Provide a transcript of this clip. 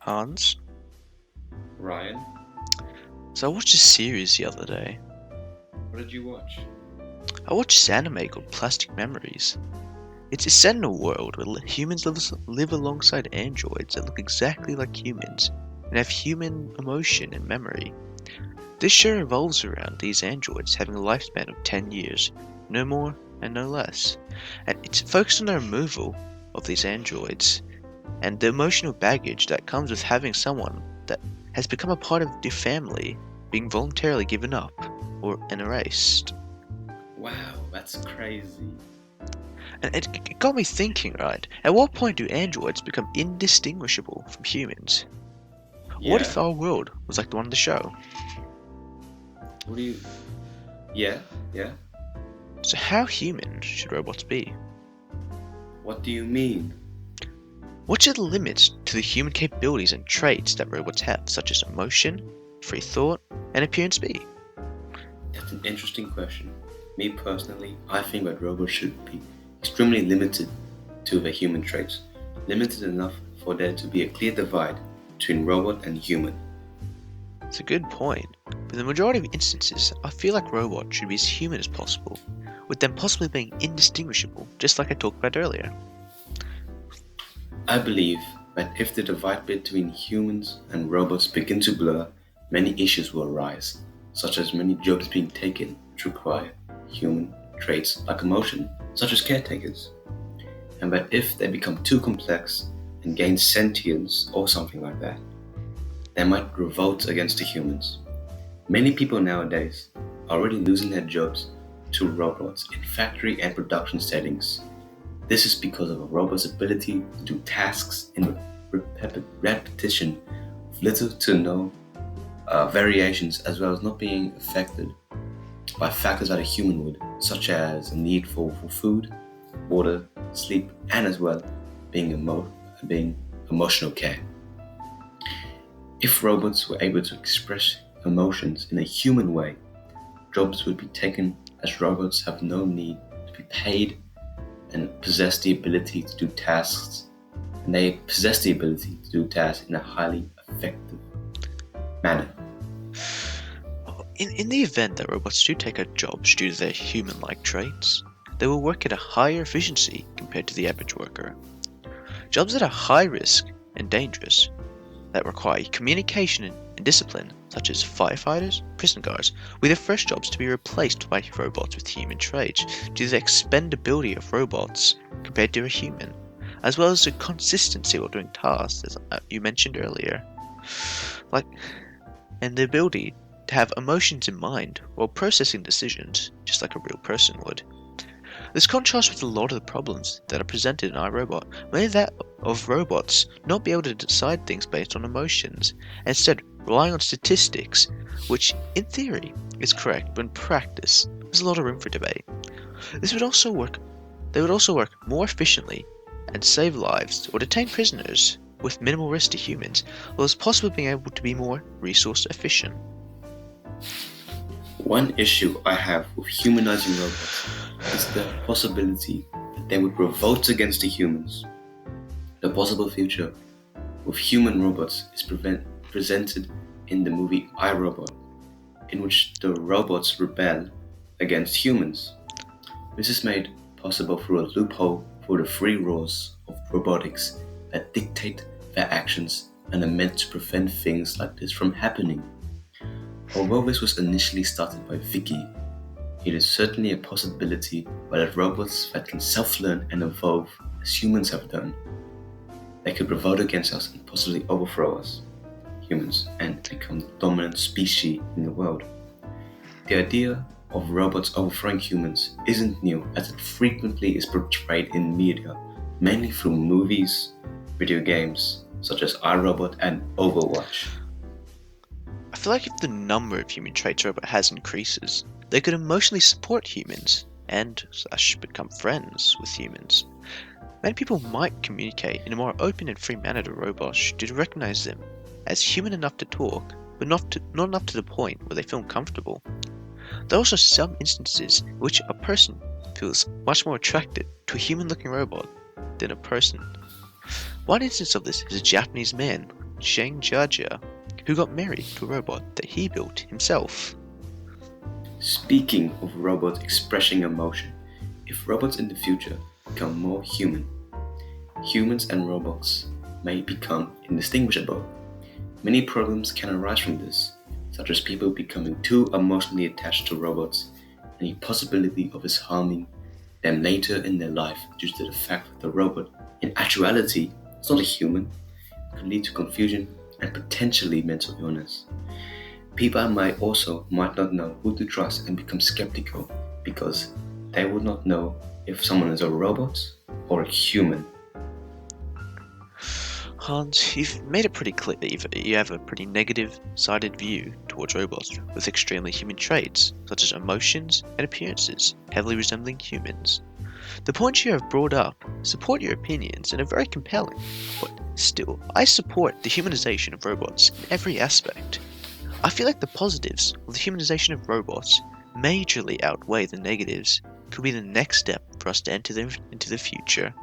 Hans. Ryan, So I watched a series the other day. what did you watch? I watched this anime called Plastic Memories. It's set in a world where humans live alongside androids that look exactly like humans and have human emotion and memory. This show revolves around these androids having a lifespan of 10 years, no more and no less. And it's focused on the removal of these androids and the emotional baggage that comes with having someone that has become a part of your family being voluntarily given up and erased. Wow, that's crazy. And it got me thinking, right? At what point do androids become indistinguishable from humans? What Yeah? if our world was like the one in the show? What do you. Yeah? Yeah? So how human should robots be? What do you mean? What are the limits to the human capabilities and traits that robots have, such as emotion, free thought, and appearance be? That's an interesting question. Me personally, I think that robots should be extremely limited to their human traits. Limited enough for there to be a clear divide between robot and human. It's a good point, but in the majority of instances, I feel like robots should be as human as possible, with them possibly being indistinguishable, just like I talked about earlier. I believe that if the divide between humans and robots begin to blur, many issues will arise, such as many jobs being taken which require human traits like emotion, such as caretakers, and that if they become too complex and gain sentience or something like that, they might revolt against the humans. Many people nowadays are already losing their jobs to robots in factory and production settings. This is because of a robot's ability to do tasks in repetition with little to no variations, as well as not being affected by factors that a human would, such as a need for food, water, sleep, and as well being emotional care. If robots were able to express emotions in a human way, jobs would be taken as robots have no need to be paid and possess the ability to do tasks, and they possess the ability to do tasks in a highly effective manner. In the event that robots do take our jobs due to their human-like traits, they will work at a higher efficiency compared to the average worker. Jobs that are high risk and dangerous, that require communication and discipline, such as firefighters, prison guards, will be the first jobs to be replaced by robots with human traits due to the expendability of robots compared to a human, as well as the consistency while doing tasks, as you mentioned earlier, like, and the ability to have emotions in mind while processing decisions, just like a real person would. This contrasts with a lot of the problems that are presented in iRobot, mainly that of robots not be able to decide things based on emotions, and instead relying on statistics, which in theory is correct, but in practice there's a lot of room for debate. This would also work They would also work more efficiently and save lives or detain prisoners with minimal risk to humans, while as possibly being able to be more resource efficient. One issue I have with humanizing robots is the possibility that they would revolt against the humans. The possible future with human robots is presented in the movie I, Robot, in which the robots rebel against humans. This is made possible through a loophole for the free rules of robotics that dictate their actions and are meant to prevent things like this from happening. Although this was initially started by Vicky, it is certainly a possibility that robots that can self-learn and evolve as humans have done, they could revolt against us and possibly overthrow us, humans, and become the dominant species in the world. The idea of robots overthrowing humans isn't new, as it frequently is portrayed in media, mainly through movies, video games, such as iRobot and Overwatch. I feel like if the number of human traits a robot has increases, they could emotionally support humans and slash become friends with humans. Many people might communicate in a more open and free manner to robots due to recognize them as human enough to talk, but not enough to the point where they feel comfortable. There are also some instances in which a person feels much more attracted to a human-looking robot than a person. One instance of this is a Japanese man Shang Jiajia, who got married to a robot that he built himself. Speaking of robots expressing emotion, if robots in the future become more human, humans and robots may become indistinguishable. Many problems can arise from this, such as people becoming too emotionally attached to robots and the possibility of us harming them later in their life due to the fact that the robot, in actuality, is not a human, could lead to confusion and potentially mental illness. People might not know who to trust and become skeptical because they would not know if someone is a robot or a human. Hans, you've made it pretty clear that you have a pretty negative-sided view towards robots with extremely human traits, such as emotions and appearances heavily resembling humans. The points you have brought up support your opinions and are very compelling, but still, I support the humanization of robots in every aspect. I feel like the positives of the humanization of robots majorly outweigh the negatives, could be the next step for us to enter into the future.